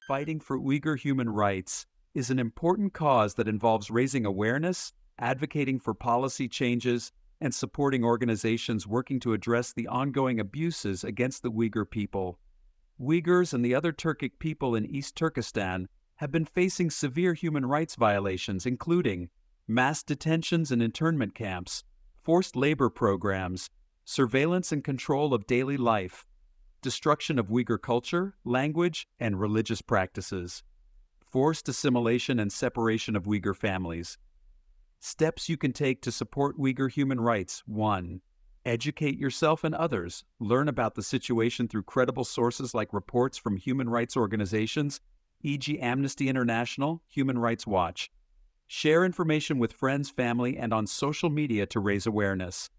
fighting for Uyghur human rights is an important cause that involves raising awareness, advocating for policy changes, and supporting organizations working to address the ongoing abuses against the Uyghur people. Uyghurs and the other Turkic people in East Turkestan have been facing severe human rights violations, including mass detentions and internment camps, forced labor programs, surveillance and control of daily life, destruction of Uyghur culture, language, and religious practices, forced assimilation and separation of Uyghur families. Steps you can take to support Uyghur human rights. 1. Educate yourself and others. Learn about the situation through credible sources like reports from human rights organizations, e.g. Amnesty International, Human Rights Watch. Share information with friends, family, and on social media to raise awareness.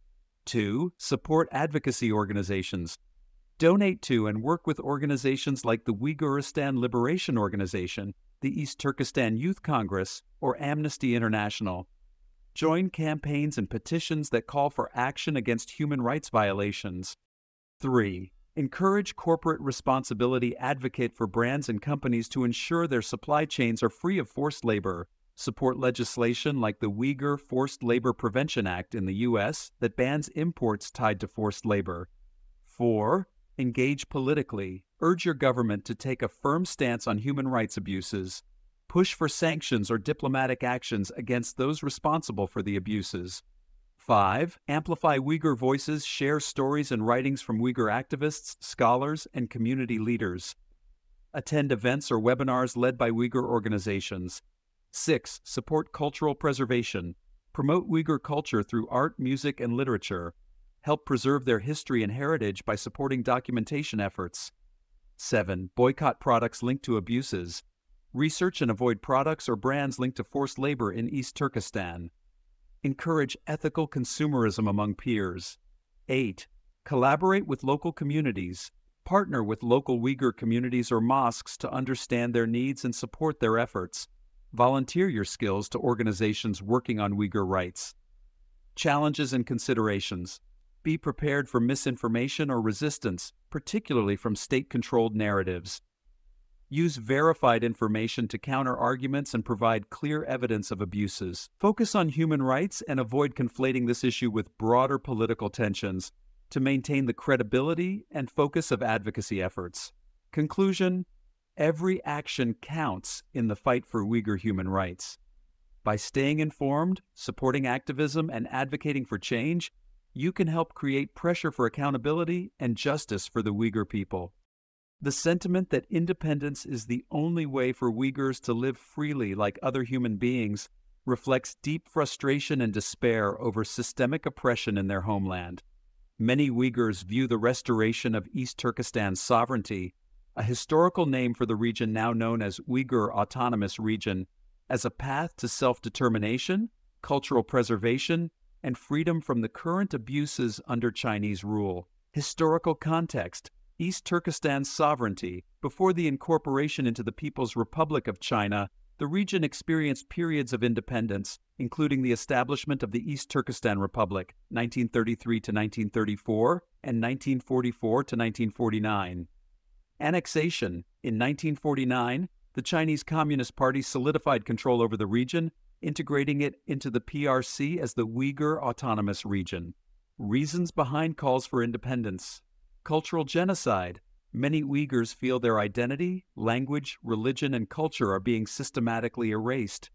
2. Support advocacy organizations. Donate to and work with organizations like the Uyghuristan Liberation Organization, the East Turkestan Youth Congress, or Amnesty International. Join campaigns and petitions that call for action against human rights violations. 3. Encourage corporate responsibility. Advocate for brands and companies to ensure their supply chains are free of forced labor. Support legislation like the Uyghur Forced Labor Prevention Act in the U.S. that bans imports tied to forced labor. 4. Engage politically. Urge your government to take a firm stance on human rights abuses. Push for sanctions or diplomatic actions against those responsible for the abuses. 5. Amplify Uyghur voices. Share stories and writings from Uyghur activists, scholars, and community leaders. Attend events or webinars led by Uyghur organizations. 6. Support cultural preservation. Promote Uyghur culture through art, music, and literature. Help preserve their history and heritage by supporting documentation efforts. 7. Boycott products linked to abuses. Research and avoid products or brands linked to forced labor in East Turkestan. Encourage ethical consumerism among peers. 8. Collaborate with local communities. Partner with local Uyghur communities or mosques to understand their needs and support their efforts. Volunteer your skills to organizations working on Uyghur rights. Challenges and considerations. Be prepared for misinformation or resistance, particularly from state-controlled narratives. Use verified information to counter arguments and provide clear evidence of abuses. Focus on human rights and avoid conflating this issue with broader political tensions to maintain the credibility and focus of advocacy efforts. Conclusion: every action counts in the fight for Uyghur human rights. By staying informed, supporting activism, and advocating for change, you can help create pressure for accountability and justice for the Uyghur people. The sentiment that independence is the only way for Uyghurs to live freely like other human beings reflects deep frustration and despair over systemic oppression in their homeland. Many Uyghurs view the restoration of East Turkestan's sovereignty, a historical name for the region now known as Uyghur Autonomous Region, as a path to self-determination, cultural preservation, and freedom from the current abuses under Chinese rule. Historical context: East Turkestan's sovereignty. Before the incorporation into the People's Republic of China, the region experienced periods of independence, including the establishment of the East Turkestan Republic, 1933 to 1934, and 1944 to 1949. Annexation. In 1949, the Chinese Communist Party solidified control over the region, integrating it into the PRC as the Uyghur Autonomous Region. Reasons behind calls for independence. Cultural genocide. Many Uyghurs feel their identity, language, religion, and culture are being systematically erased.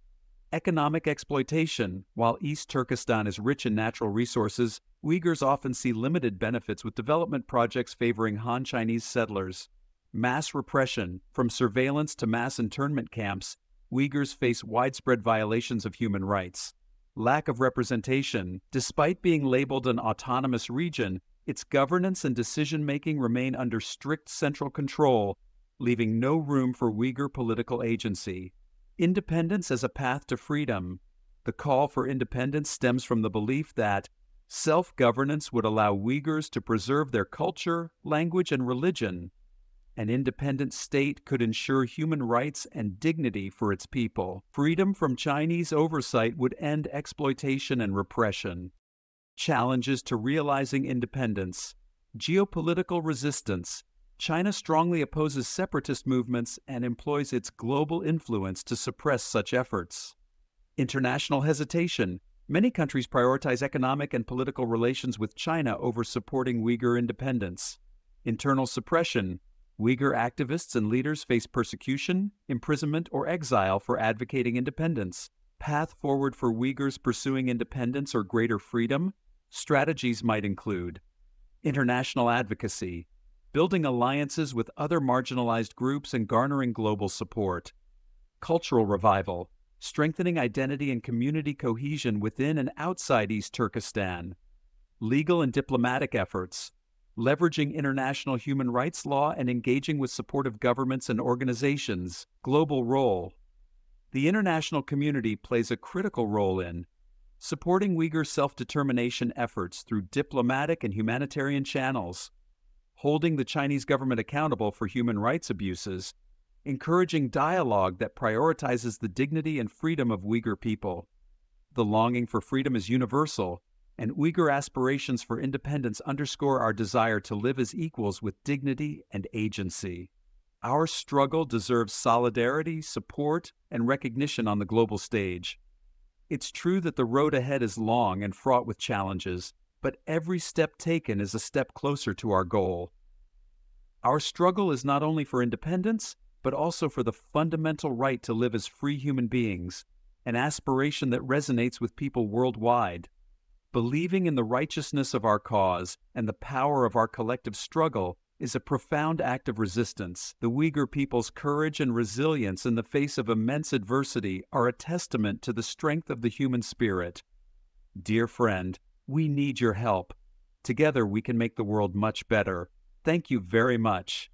Economic exploitation. While East Turkestan is rich in natural resources, Uyghurs often see limited benefits with development projects favoring Han Chinese settlers. Mass repression. From surveillance to mass internment camps, Uyghurs face widespread violations of human rights. Lack of representation. Despite being labeled an autonomous region, its governance and decision-making remain under strict central control, leaving no room for Uyghur political agency. Independence as a path to freedom. The call for independence stems from the belief that self-governance would allow Uyghurs to preserve their culture, language, and religion. An independent state could ensure human rights and dignity for its people. Freedom from Chinese oversight would end exploitation and repression. Challenges to realizing independence. Geopolitical resistance. China strongly opposes separatist movements and employs its global influence to suppress such efforts. International hesitation. Many countries prioritize economic and political relations with China over supporting Uyghur independence. Internal suppression. Uyghur activists and leaders face persecution, imprisonment, or exile for advocating independence. Path forward for Uyghurs pursuing independence or greater freedom. Strategies might include international advocacy, building alliances with other marginalized groups and garnering global support. Cultural revival, strengthening identity and community cohesion within and outside East Turkestan. Legal and diplomatic efforts, leveraging international human rights law and engaging with supportive governments and organizations. Global role. The international community plays a critical role in supporting Uyghur self-determination efforts through diplomatic and humanitarian channels, holding the Chinese government accountable for human rights abuses, encouraging dialogue that prioritizes the dignity and freedom of Uyghur people. The longing for freedom is universal, and Uyghur aspirations for independence underscore our desire to live as equals with dignity and agency. Our struggle deserves solidarity, support, and recognition on the global stage. It's true that the road ahead is long and fraught with challenges, but every step taken is a step closer to our goal. Our struggle is not only for independence, but also for the fundamental right to live as free human beings, an aspiration that resonates with people worldwide. Believing in the righteousness of our cause and the power of our collective struggle is a profound act of resistance. The Uyghur people's courage and resilience in the face of immense adversity are a testament to the strength of the human spirit. Dear friend, we need your help. Together we can make the world much better. Thank you very much.